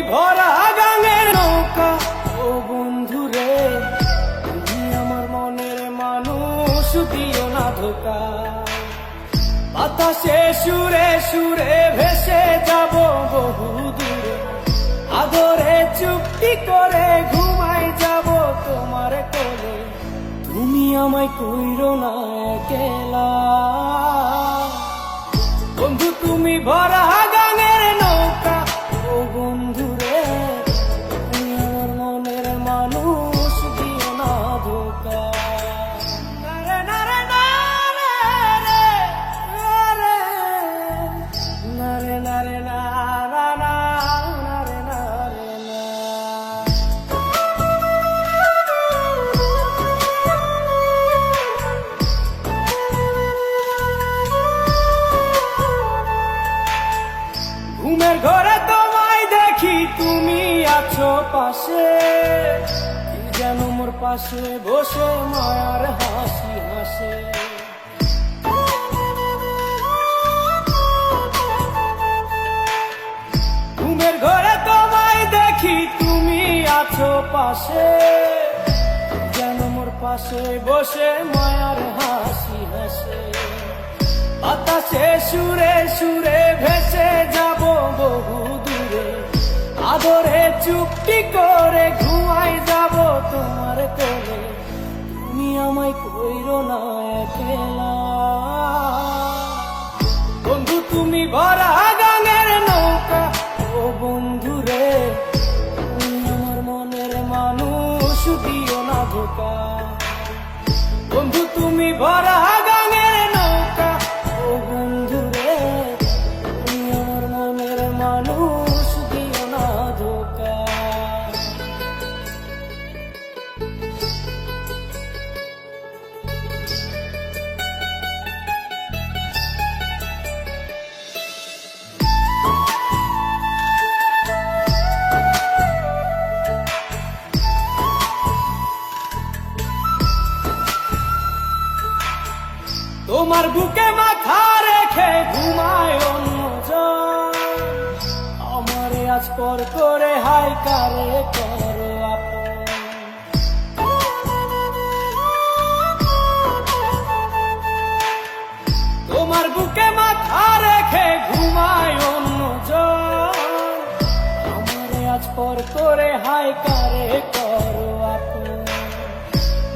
ভরা গাঙের নৌকা ও বন্ধুরে, তুমি আমার মনের মানুষ, দিও না ধোকা। বাতাসে সুরে সুরে ভেসে যাব বহু দূরে, আদরে চুক্তি করে ঘুমাই যাব তোমার কোলে। তুমি আমায় কইরো না একলা, বন্ধু তুমি ভরা গাঙের নৌকা ও বন্ধুরে, তুমি আমার মনের মানুষ, দিও না ধোকা। নারে নারে নারে নারে নারে নারে নারে নারে না। ঘুমের ঘরে তোমায় দেখি, তুমি আছো পাশে, কি যেন মোর পাশে বসে মায়ার হাসি হাসে। ঘুমের ঘরে তোমায় দেখি, তুমি আছো পাশে, কি যেন মোর পাশে বসে মায়ার হাসি হাসে। বাতাসে সুরে সুরে ভেসে যাব বহু দূরে, আদরে চুক্তি করে ঘুমাই যাব তোমার কোলে। তুমি আমায় কইরো না একলা, বন্ধু তুমি ভরা গাঙের নৌকা ও বন্ধুরে, তুমি আমার মনের মানুষ, দিও না ধোকা। বন্ধু তুমি ভরা গাঙের নৌকা ও বন্ধুরে, তুমি আমার মনের মানুষ, দিও না ধোকা। তোমার বুকে মাথা রেখে ঘুমায় অন্যজন, আমারে আজ পর করে হাই কারে করো আপন। তোমার বুকে মাথা রেখে ঘুমায় অন্যজন, আমারে আজ পর করে হাই কারে করো আপন।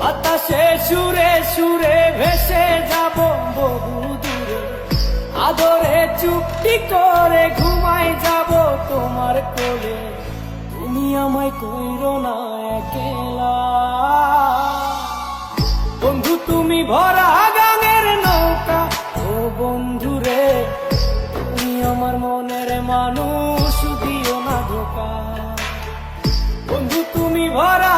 বাতাসে সুরে সুরে ভেসে যাব বহু দূরে, আদরে চুক্তি করে ঘুমাই যাব তোমার কোলে। তুমি আমায় কইরো না একলা, বন্ধু তুমি ভরা গাঙের নৌকা ও বন্ধুরে, তুমি আমার মনের মানুষ, দিও না ধোকা। বন্ধু তুমি ভরা